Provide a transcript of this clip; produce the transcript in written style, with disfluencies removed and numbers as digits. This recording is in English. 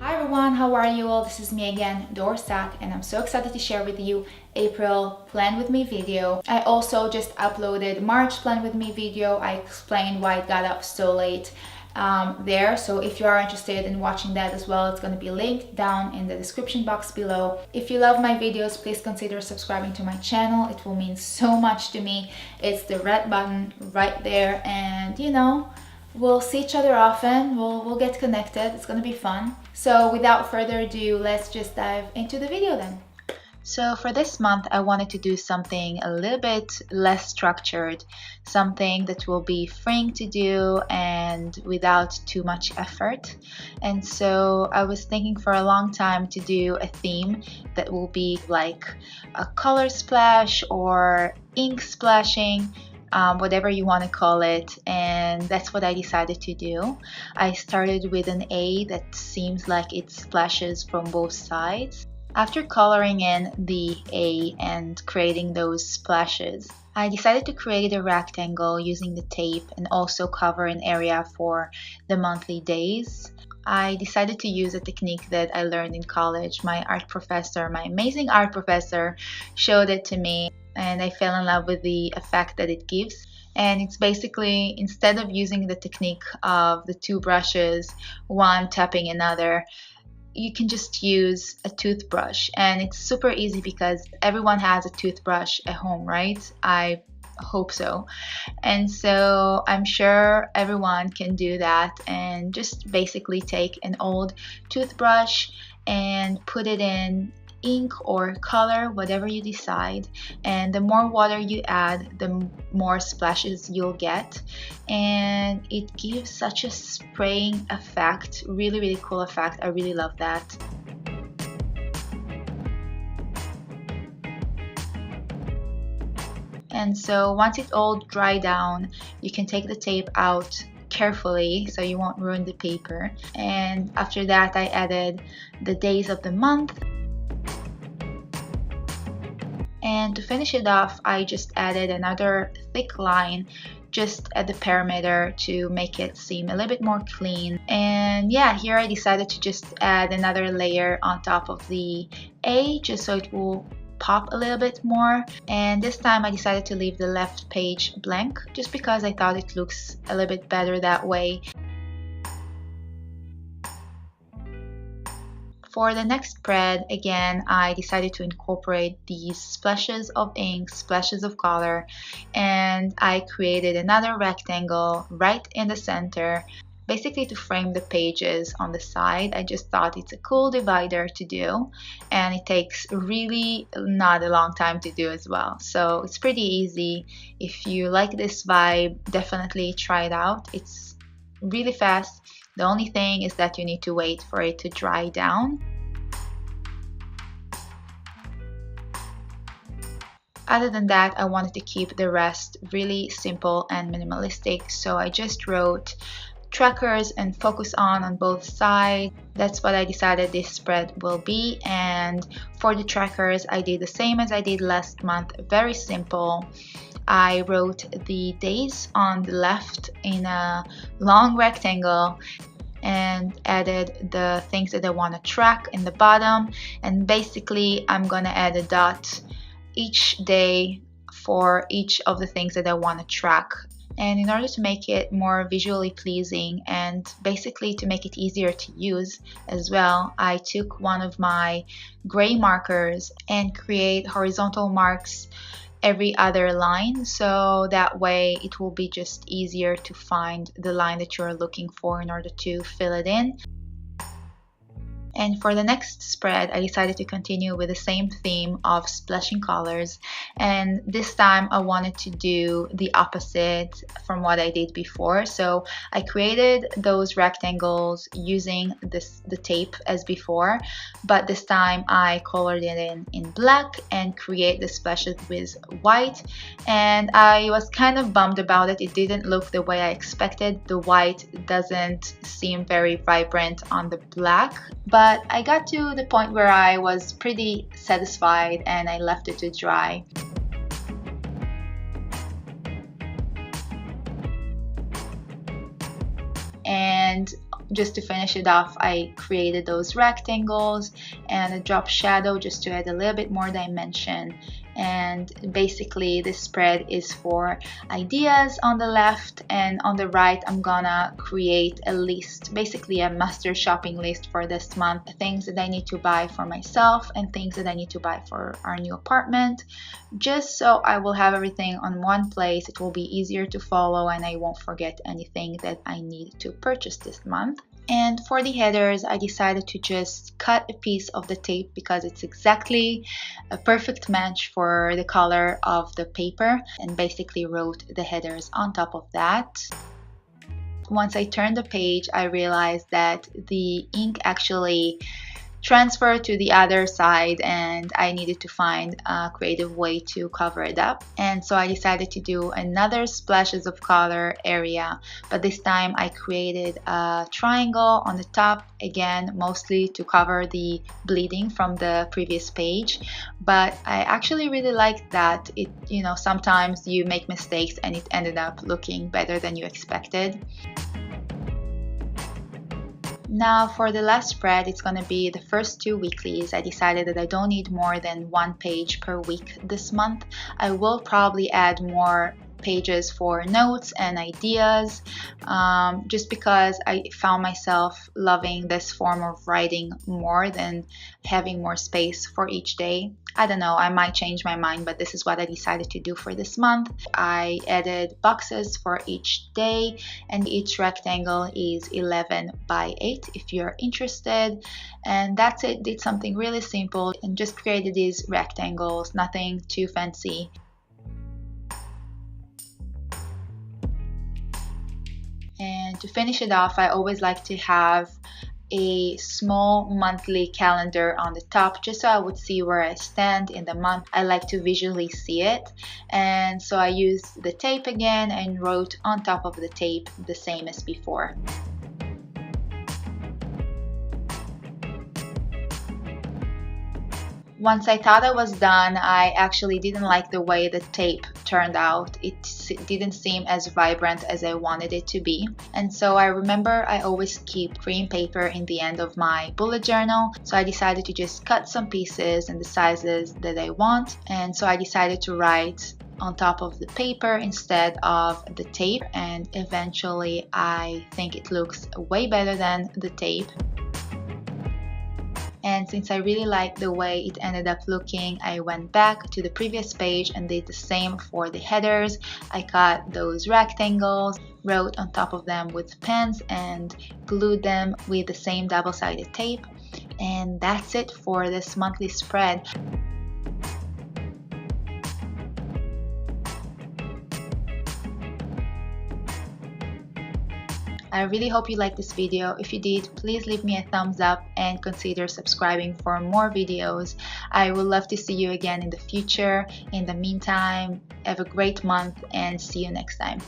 Hi everyone, how are you all? This is me again, dor.sack, and I'm so excited to share with you April Plan With Me video. I also just uploaded March Plan With Me video. I explained why I got up so late there, so if you are interested in watching that as well, it's going to be linked down in the description box below. If you love my videos, please consider subscribing to my channel. It will mean so much to me. It's the red button right there, and you know, we'll see each other often, we'll get connected, it's gonna be fun. So without further ado, let's just dive into the video then. So for this month, I wanted to do something a little bit less structured, something that will be freeing to do and without too much effort. And so I was thinking for a long time to do a theme that will be like a color splash or ink splashing, whatever you want to call it, and that's what I decided to do. I started with an A that seems like it splashes from both sides. After coloring in the A and creating those splashes, I decided to create a rectangle using the tape and also cover an area for the monthly days. I decided to use a technique that I learned in college. My amazing art professor showed it to me, and I fell in love with the effect that it gives. And it's basically, instead of using the technique of the two brushes, one tapping another, you can just use a toothbrush. And it's super easy because everyone has a toothbrush at home, right? I hope so. And so I'm sure everyone can do that and just basically take an old toothbrush and put it in ink or color, whatever you decide, and the more water you add, the more splashes you'll get, and it gives such a spraying effect, really cool effect. I really love that. And so once it all dry down, you can take the tape out carefully so you won't ruin the paper. And after that, I added the days of the month. And to finish it off, I just added another thick line just at the perimeter to make it seem a little bit more clean. And yeah, here I decided to just add another layer on top of the A just so it will pop a little bit more. And this time I decided to leave the left page blank just because I thought it looks a little bit better that way. For the next spread, again, I decided to incorporate these splashes of ink, splashes of color, and I created another rectangle right in the center, basically to frame the pages on the side. I just thought it's a cool divider to do, and it takes really not a long time to do as well. So it's pretty easy. If you like this vibe, definitely try it out. It's really fast. The only thing is that you need to wait for it to dry down. Other than that, I wanted to keep the rest really simple and minimalistic, so I just wrote trackers and focus on both sides. That's what I decided this spread will be. And for the trackers, I did the same as I did last month, very simple. I wrote the days on the left in a long rectangle and added the things that I want to track in the bottom, and basically I'm gonna add a dot each day for each of the things that I want to track. And in order to make it more visually pleasing and basically to make it easier to use as well, I took one of my gray markers and create horizontal marks every other line, so that way it will be just easier to find the line that you're looking for in order to fill it in. And for the next spread, I decided to continue with the same theme of splashing colors, and this time I wanted to do the opposite from what I did before. So I created those rectangles using the tape as before, but this time I colored it in black and create the splashes with white, and I was kind of bummed about it. It didn't look the way I expected. The white doesn't seem very vibrant on the black, but I got to the point where I was pretty satisfied and I left it to dry. And just to finish it off, I created those rectangles and a drop shadow just to add a little bit more dimension. And basically this spread is for ideas on the left, and on the right I'm gonna create a list, basically a master shopping list for this month, things that I need to buy for myself and things that I need to buy for our new apartment, just so I will have everything on one place. It will be easier to follow and I won't forget anything that I need to purchase this month. And for the headers, I decided to just cut a piece of the tape because it's exactly a perfect match for the color of the paper, and basically wrote the headers on top of that. Once I turned the page, I realized that the ink actually transfer to the other side and I needed to find a creative way to cover it up. And so I decided to do another splashes of color area, but this time I created a triangle on the top, again mostly to cover the bleeding from the previous page. But I actually really liked that. It, you know, sometimes you make mistakes and it ended up looking better than you expected. Now for the last spread, it's going to be the first 2 weeklies. I decided that I don't need more than 1 page per week this month. I will probably add more pages for notes and ideas, just because I found myself loving this form of writing more than having more space for each day. I don't know, I might change my mind, but this is what I decided to do for this month. I added boxes for each day, and each rectangle is 11 by 8 if you're interested. And that's it. Did something really simple and just created these rectangles, nothing too fancy. And to finish it off, I always like to have a small monthly calendar on the top, just so I would see where I stand in the month. I like to visually see it, and so I used the tape again and wrote on top of the tape the same as before. Once I thought I was done, I actually didn't like the way the tape turned out. It didn't seem as vibrant as I wanted it to be. And so I remember I always keep cream paper in the end of my bullet journal. So I decided to just cut some pieces in the sizes that I want. And so I decided to write on top of the paper instead of the tape. And eventually I think it looks way better than the tape. And since I really liked the way it ended up looking, I went back to the previous page and did the same for the headers. I cut those rectangles, wrote on top of them with pens, and glued them with the same double-sided tape. And that's it for this monthly spread. I really hope you liked this video. If you did, please leave me a thumbs up and consider subscribing for more videos. I would love to see you again in the future. In the meantime, have a great month and see you next time.